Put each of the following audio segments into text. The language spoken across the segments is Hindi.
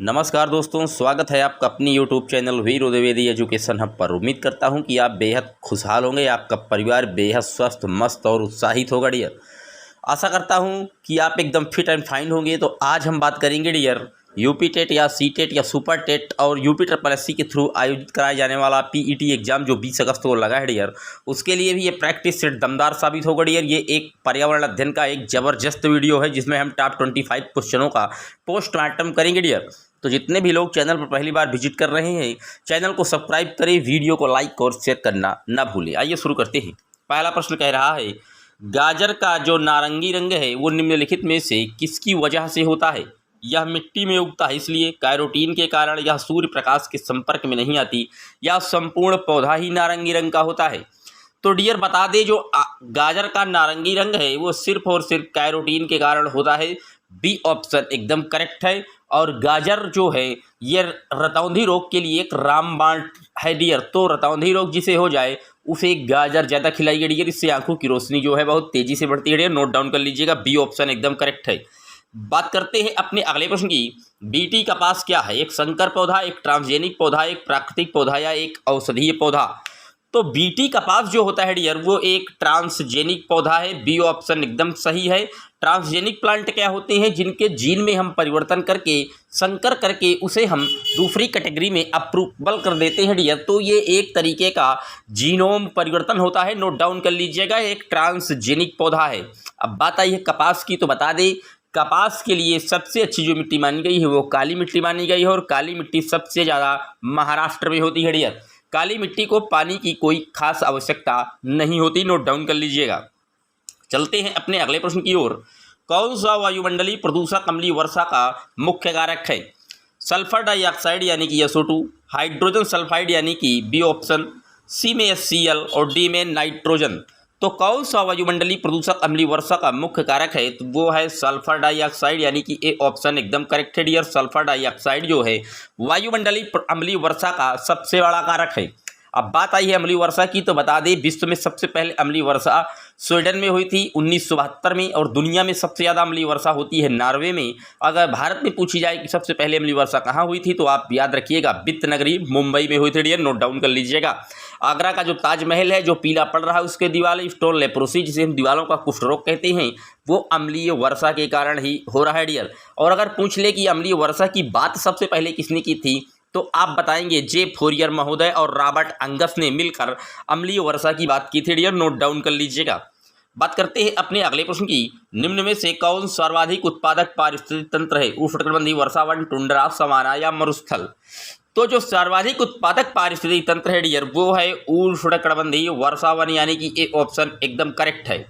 नमस्कार दोस्तों, स्वागत है आपका अपनी यूट्यूब चैनल वीर द्विवेदी एजुकेशन हब पर। उम्मीद करता हूं कि आप बेहद खुशहाल होंगे, आपका परिवार बेहद स्वस्थ, मस्त और उत्साहित होगा डियर। आशा करता हूं कि आप एकदम फिट एंड फाइन होंगे। तो आज हम बात करेंगे डियर यूपी टेट या सी टेट या सुपर टेट और यूपी ट्रिपल एस सी के थ्रू आयोजित कराया जाने वाला पीईटी एग्जाम जो 20 अगस्त को लगा है डियर, उसके लिए भी ये प्रैक्टिस सेट दमदार साबित होगा डियर। ये एक पर्यावरण अध्ययन का एक ज़बरदस्त वीडियो है जिसमें हम टॉप 25 क्वेश्चनों का पोस्टमार्टम करेंगे डियर। तो जितने भी लोग चैनल पर पहली बार विजिट कर रहे हैं, चैनल को सब्सक्राइब करें, वीडियो को लाइक और शेयर करना ना भूलें। आइए शुरू करते हैं। पहला प्रश्न कह रहा है, गाजर का जो नारंगी रंग है वो निम्नलिखित में से किसकी वजह से होता है? यह मिट्टी में उगता है इसलिए, कैरोटीन के कारण, यह सूर्य प्रकाश के संपर्क में नहीं आती, या संपूर्ण पौधा ही नारंगी रंग का होता है? तो डियर बता दें, जो गाजर का नारंगी रंग है वो सिर्फ और सिर्फ कैरोटीन के कारण होता है। बी ऑप्शन एकदम करेक्ट है। और गाजर जो है ये रतौंधी रोग के लिए एक रामबाण है डियर। तो रतौंधी रोग जिसे हो जाए उसे गाजर ज़्यादा खिलाइए डियर, इससे आंखों की रोशनी जो है बहुत तेज़ी से बढ़ती है डियर। नोट डाउन कर लीजिएगा, बी ऑप्शन एकदम करेक्ट है। बात करते हैं अपने अगले प्रश्न की। बीटी कपास क्या है? एक संकर पौधा, एक ट्रांसजेनिक पौधा, एक प्राकृतिक पौधा या एक औषधीय पौधा? तो बीटी कपास जो होता है डियर वो एक ट्रांसजेनिक पौधा है। बी ऑप्शन एकदम सही है। ट्रांसजेनिक प्लांट क्या होते हैं? जिनके जीन में हम परिवर्तन करके, संकर करके उसे हम दूसरी कैटेगरी में अप्रूवल कर देते हैं डियर। तो ये एक तरीके का जीनोम परिवर्तन होता है। नोट डाउन कर लीजिएगा, एक ट्रांसजेनिक पौधा है। अब बात आई है कपास की, तो बता दें कपास के लिए सबसे अच्छी जो मिट्टी मानी गई है वो काली मिट्टी मानी गई है। और काली मिट्टी सबसे ज़्यादा महाराष्ट्र में होती है डियर। काली मिट्टी को पानी की कोई खास आवश्यकता नहीं होती। नोट डाउन कर लीजिएगा। चलते हैं अपने अगले प्रश्न की ओर। कौन सा वायुमंडलीय प्रदूषक अम्लीय वर्षा का मुख्य कारक है? सल्फर डाइऑक्साइड यानी कि SO2, हाइड्रोजन सल्फाइड यानी कि बी ऑप्शन, सी में HCl और डी में नाइट्रोजन। तो कौन सा वायुमंडलीय प्रदूषक अम्लीय वर्षा का मुख्य कारक है? तो वो है सल्फर डाइऑक्साइड यानी कि ए ऑप्शन एकदम करेक्ट है डियर। सल्फर डाइऑक्साइड जो है वायुमंडलीय अम्लीय वर्षा का सबसे बड़ा कारक है। अब बात आई है अम्लीय वर्षा की, तो बता दें विश्व में सबसे पहले अम्लीय वर्षा स्वीडन में हुई थी 1972 में, और दुनिया में सबसे ज़्यादा अम्लीय वर्षा होती है नॉर्वे में। अगर भारत में पूछी जाए कि सबसे पहले अम्लीय वर्षा कहाँ हुई थी, तो आप याद रखिएगा वित्त नगरी मुंबई में हुई थी डियर। नोट डाउन कर लीजिएगा। आगरा का जो ताजमहल है जो पीला पड़ रहा है उसके दीवारें, स्टोन लेप्रोसी जिसे हम दीवारों का कुष्ठ रोग कहते हैं, वो अम्लीय वर्षा के कारण ही हो रहा है डियर। और अगर पूछ ले कि अम्लीय वर्षा की बात सबसे पहले किसने की थी, तो आप बताएंगे जे फोरियर महोदय और रॉबर्ट अंगस ने मिलकर अम्लीय वर्षा की बात की थी डियर। नोट डाउन कर लीजिएगा। बात करते हैं अपने अगले प्रश्न की। निम्न में से कौन सर्वाधिक उत्पादक पारिस्थितिक तंत्र है? उष्णकटिबंधीय वर्षावन, टुंड्रा, सवाना या मरुस्थल? तो जो सर्वाधिक उत्पादक पारिस्थितिक तंत्र है डियर वो है उष्णकटिबंधीय वर्षावन यानी कि ए ऑप्शन एकदम करेक्ट है।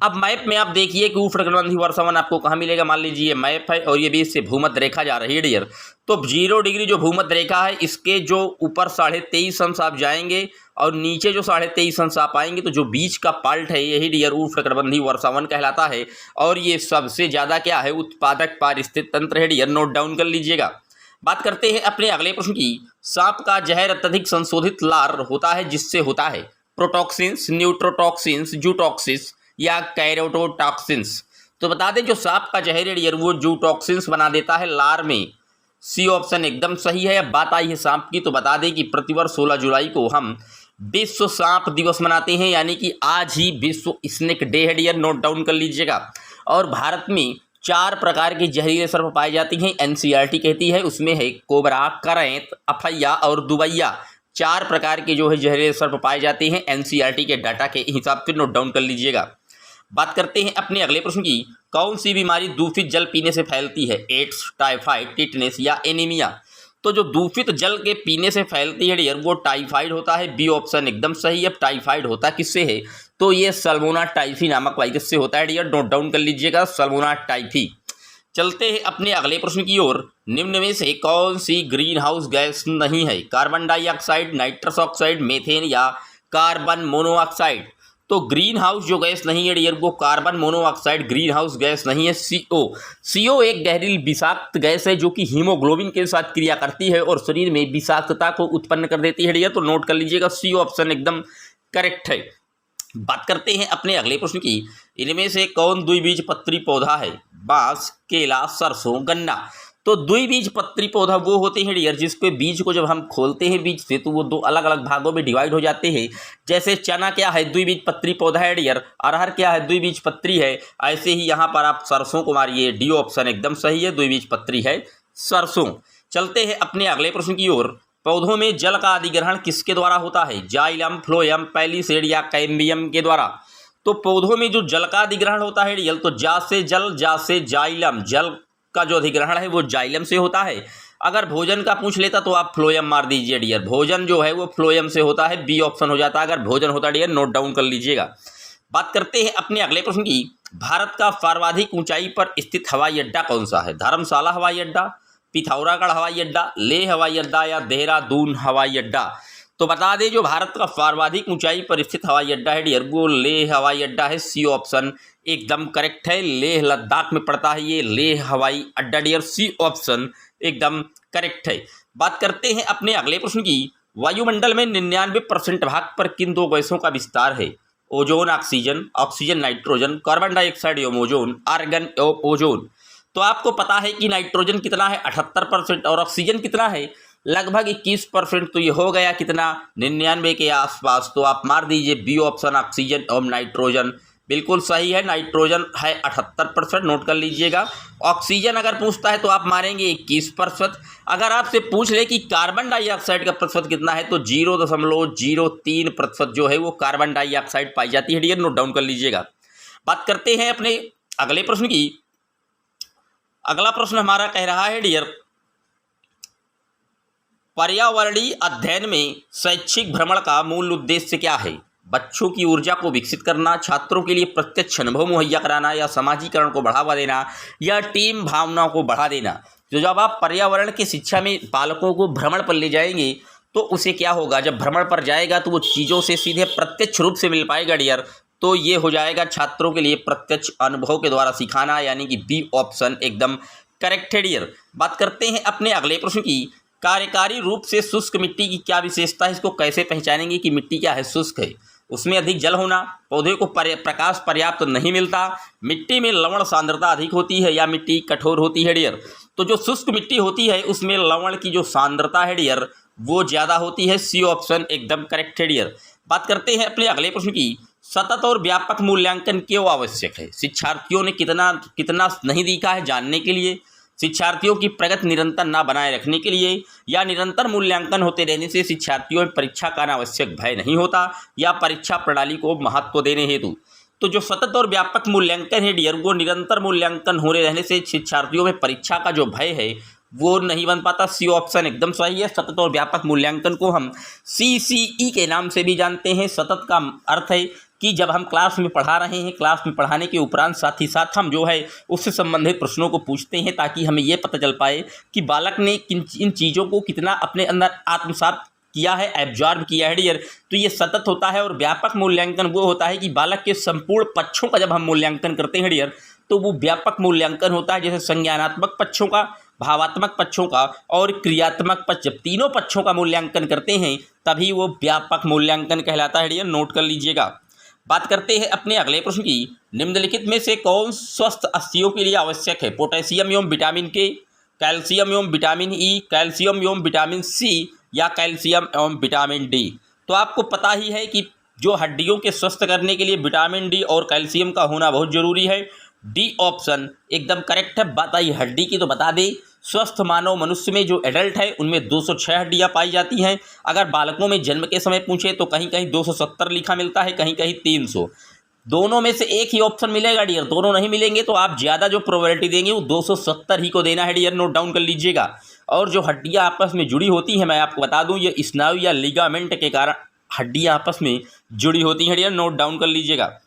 अब मैप में आप देखिए कि उष्णकटिबंधीय वर्षावन आपको कहाँ मिलेगा। मान लीजिए ये मैप है और ये बीच से भूमध्य रेखा जा रही है डियर। तो 0 डिग्री जो भूमध्य रेखा है इसके जो ऊपर 23.5 अंश आप जाएंगे और नीचे जो 23.5 अंश आप आएंगे, तो जो बीच का पार्ट है यही डियर उष्णकटिबंधीय वर्षावन कहलाता है। और ये सबसे ज़्यादा क्या है? उत्पादक पारिस्थितिक तंत्र है डियर। नोट डाउन कर लीजिएगा। बात करते हैं अपने अगले प्रश्न की। सांप का जहर अत्यधिक संशोधित लार होता है जिससे होता है प्रोटॉक्सिन्स, न्यूट्रोटॉक्सिन्स, जूटॉक्सिस या कैरोटोटॉक्सिन्स? तो बता दें जो सांप का जहर है डियर वो जूटॉक्सिन्स बना देता है लार में। सी ऑप्शन एकदम सही है। अब बात आई है सांप की, तो बता दें कि प्रतिवर्ष 16 जुलाई को हम विश्व सांप दिवस मनाते हैं, यानी कि आज ही विश्व स्नेक डे है डियर। नोट डाउन कर लीजिएगा। और भारत में 4 प्रकार के जहरीले सर्प पाए जाती हैं, NCERT कहती है। उसमें है कोबरा, करैंत, अफैया और दुबैया। 4 प्रकार के जो है जहरीले सर्प पाए जाते हैं NCERT के डाटा के हिसाब से। नोट डाउन कर लीजिएगा। बात करते हैं अपने अगले प्रश्न की। कौन सी बीमारी दूषित जल पीने से फैलती है? एड्स, टाइफाइड, टिटनेस या एनीमिया? तो जो दूषित जल के पीने से फैलती है डियर वो टाइफाइड होता है। बी ऑप्शन एकदम सही है। टाइफाइड होता किससे है? तो ये सल्मोना टाइफी नामक वायरस से होता है डियर। नोट डाउन कर लीजिएगा, सल्मोना टाइफी। चलते हैं अपने अगले प्रश्न की ओर। निम्न में से कौन सी ग्रीन हाउस गैस नहीं है? Carbon dioxide, nitrous oxide, methane या कार्बन मोनोऑक्साइड? तो ग्रीन हाउस जो गैस नहीं है डियर वो carbon monoxide green house gas नहीं है। CO एक गहरीली विषाक्त गैस है जो कि हीमोग्लोबिन के साथ क्रिया करती है और शरीर में विषाक्तता को उत्पन्न कर देती है डियर। तो नोट कर लीजिएगा, सी ऑप्शन एकदम करेक्ट है। बात करते हैं अपने अगले प्रश्न की। इनमें से कौन द्विबीजपत्री पौधा है? बांस, केला, सरसों, गन्ना? तो द्विबीजपत्री पौधा वो होते हैं डियर जिसके बीज को जब हम खोलते हैं बीज से तो वो दो अलग अलग भागों में डिवाइड हो जाते हैं। जैसे चना क्या है, द्विबीजपत्री पौधा है डियर। अरहर क्या है, द्विबीजपत्री है। ऐसे ही यहाँ पर आप सरसों को मारिए, डी ऑप्शन एकदम सही है, द्विबीजपत्री है सरसों। चलते हैं अपने अगले प्रश्न की ओर। पौधों में जल का अधिग्रहण किसके द्वारा होता है, जाइलम, फ्लोएम, पैलिसेड या कैम्बियम के द्वारा। तो पौधों में जो जल का अधिग्रहण होता है डियर, तो जा से जल, जा से जाइलम, जल का जो अधिग्रहण है वो जाइलम से होता है। अगर भोजन का पूछ लेता तो आप फ्लोएम मार दीजिए डियर, भोजन जो है वो फ्लोएम से होता है, बी ऑप्शन हो जाता है अगर भोजन होता डियर, नोट डाउन कर लीजिएगा। बात करते हैं अपने अगले प्रश्न की। भारत का सर्वाधिक ऊंचाई पर स्थित हवाई अड्डा कौन सा है, धर्मशाला हवाई अड्डा, पिथौरागढ़ हवाई अड्डा, लेह हवाई अड्डा या देहरादून हवाई अड्डा। तो बता दें जो भारत का सर्वाधिक ऊंचाई पर स्थित हवाई अड्डा है डियर वो लेह हवाई अड्डा है, सी ऑप्शन एकदम करेक्ट है। लेह लद्दाख में पड़ता है ये लेह हवाई अड्डा डियर, सी ऑप्शन एकदम करेक्ट है। बात करते हैं अपने अगले प्रश्न की। वायुमंडल में 99% भाग पर किन दो गैसों का विस्तार है, ozone oxygen, oxygen nitrogen, carbon dioxide एवं ओजोन, आर्गन एवं ओजोन। तो आपको पता है कि नाइट्रोजन कितना है 78% और ऑक्सीजन कितना है लगभग 21%। तो ये हो गया कितना 99 के आसपास। तो आप मार दीजिए बी ऑप्शन ऑक्सीजन एवं नाइट्रोजन, बिल्कुल सही है। नाइट्रोजन है 78%, नोट कर लीजिएगा। ऑक्सीजन अगर पूछता है तो आप मारेंगे 21%। अगर आपसे पूछ ले कि कार्बन डाइऑक्साइड का प्रतिशत कितना है तो 0.03% जो है वो कार्बन डाइऑक्साइड पाई जाती है डियर, नोट डाउन कर लीजिएगा। बात करते हैं अपने अगले प्रश्न की। अगला प्रश्न हमारा कह रहा है डियर, पर्यावरणीय अध्ययन में शैक्षिक भ्रमण का मूल उद्देश्य क्या है, बच्चों की ऊर्जा को विकसित करना, छात्रों के लिए प्रत्यक्ष अनुभव मुहैया कराना या समाजीकरण को बढ़ावा देना या टीम भावना को बढ़ा देना। तो जब आप पर्यावरण की शिक्षा में बालकों को भ्रमण पर ले जाएंगे तो उसे क्या होगा, जब भ्रमण पर जाएगा तो वो चीज़ों से सीधे प्रत्यक्ष रूप से मिल पाएगा डियर। तो ये हो जाएगा छात्रों के लिए प्रत्यक्ष अनुभव के द्वारा सिखाना, यानी कि बी ऑप्शन एकदम करेक्ट है डियर। बात करते हैं अपने अगले प्रश्न की। कार्यकारी रूप से शुष्क मिट्टी की क्या विशेषता है, इसको कैसे पहचानेंगे कि मिट्टी क्या है, शुष्क है, उसमें अधिक जल होना, पौधे को प्रकाश पर्याप्त नहीं मिलता, मिट्टी में लवण सांद्रता अधिक होती है या मिट्टी कठोर होती है डियर। तो जो शुष्क मिट्टी होती है उसमें लवण की जो सांद्रता है डियर वो ज़्यादा होती है, सी ऑप्शन एकदम करेक्ट है डियर। बात करते हैं अपने अगले प्रश्न की। सतत और व्यापक मूल्यांकन क्यों आवश्यक है, शिक्षार्थियों ने कितना कितना नहीं दिखा है जानने के लिए, शिक्षार्थियों की प्रगति निरंतर ना बनाए रखने के लिए, या निरंतर मूल्यांकन होते रहने से शिक्षार्थियों में परीक्षा का अनावश्यक भय नहीं होता, या परीक्षा प्रणाली को महत्व देने हेतु। तो जो सतत और व्यापक मूल्यांकन है डियर वो निरंतर मूल्यांकन होने रहने से शिक्षार्थियों में परीक्षा का जो भय है वो नहीं बन पाता, सी ऑप्शन एकदम सही है। सतत और व्यापक मूल्यांकन को हम CCE के नाम से भी जानते हैं। सतत का अर्थ है कि जब हम क्लास में पढ़ा रहे हैं, क्लास में पढ़ाने के उपरांत साथ ही साथ हम जो है उससे संबंधित प्रश्नों को पूछते हैं ताकि हमें ये पता चल पाए कि बालक ने इन चीज़ों को कितना अपने अंदर आत्मसात किया है, एब्जॉर्ब किया है डियर। तो ये सतत होता है। और व्यापक मूल्यांकन वो होता है कि बालक के संपूर्ण पक्षों का जब हम मूल्यांकन करते हैं डियर तो वो व्यापक मूल्यांकन होता है, जैसे संज्ञानात्मक पक्षों का, भावात्मक पक्षों का और क्रियात्मक पक्ष, जब तीनों पक्षों का मूल्यांकन करते हैं तभी वो व्यापक मूल्यांकन कहलाता है डियर, नोट कर लीजिएगा। बात करते हैं अपने अगले प्रश्न की। निम्नलिखित में से कौन स्वस्थ अस्थियों के लिए आवश्यक है, पोटेशियम एवं विटामिन के, कैल्शियम एवं विटामिन ई, कैल्शियम एवं विटामिन सी या कैल्शियम एवं विटामिन डी। तो आपको पता ही है कि जो हड्डियों के स्वस्थ करने के लिए विटामिन डी और कैल्शियम का होना बहुत जरूरी है, डी ऑप्शन एकदम करेक्ट है। बात आई हड्डी की तो बता दें स्वस्थ मानव मनुष्य में जो एडल्ट है उनमें 206 हड्डियां पाई जाती हैं। अगर बालकों में जन्म के समय पूछे तो कहीं कहीं 270 लिखा मिलता है, कहीं कहीं 300। दोनों में से एक ही ऑप्शन मिलेगा डियर, दोनों नहीं मिलेंगे तो आप ज़्यादा जो प्रोबेबिलिटी देंगे वो 270 ही को देना है डियर, नोट डाउन कर लीजिएगा। और जो हड्डियाँ आपस में जुड़ी होती हैं मैं आपको बता दूँ ये स्नायु या लिगामेंट के कारण हड्डियाँ आपस में जुड़ी होती हैं डियर, नोट डाउन कर लीजिएगा।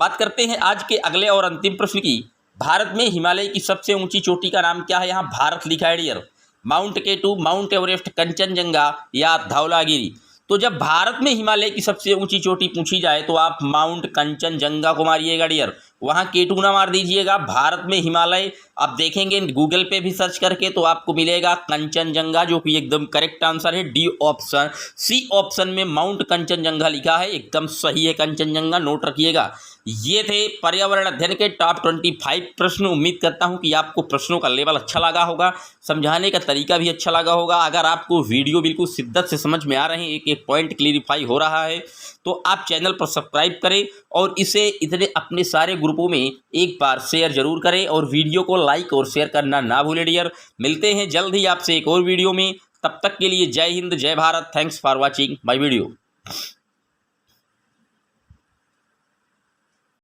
बात करते हैं आज के अगले और अंतिम प्रश्न की। भारत में हिमालय की सबसे ऊंची चोटी का नाम क्या है, यहाँ भारत लिखा है dear, Mount K two, Mount Everest, Kanchenjunga या धौलागिरी। तो जब भारत में हिमालय की सबसे ऊंची चोटी पूछी जाए तो आप माउंट कंचनजंगा को मारिएगा डियर, वहाँ K2 ना मार दीजिएगा। भारत में हिमालय आप देखेंगे गूगल पे भी सर्च करके तो आपको मिलेगा कंचनजंगा, जो कि एकदम करेक्ट आंसर है। डी ऑप्शन, सी ऑप्शन में माउंट कंचनजंगा लिखा है, एकदम सही है कंचनजंगा, नोट रखिएगा। ये थे पर्यावरण अध्ययन के टॉप 25 प्रश्न। उम्मीद करता हूं कि आपको प्रश्नों का लेवल अच्छा लगा होगा, समझाने का तरीका भी अच्छा लगा होगा। अगर आपको वीडियो बिल्कुल शिद्दत से समझ में आ रहे हैं, एक एक पॉइंट क्लियरिफाई हो रहा है, तो आप चैनल पर सब्सक्राइब करें और इसे इतने अपने सारे ग्रुपों में एक बार शेयर जरूर करें और वीडियो को लाइक और शेयर करना ना भूलें डियर। मिलते हैं जल्द ही आपसे एक और वीडियो में, तब तक के लिए जय हिंद, जय Bharat. Thanks for watching my video.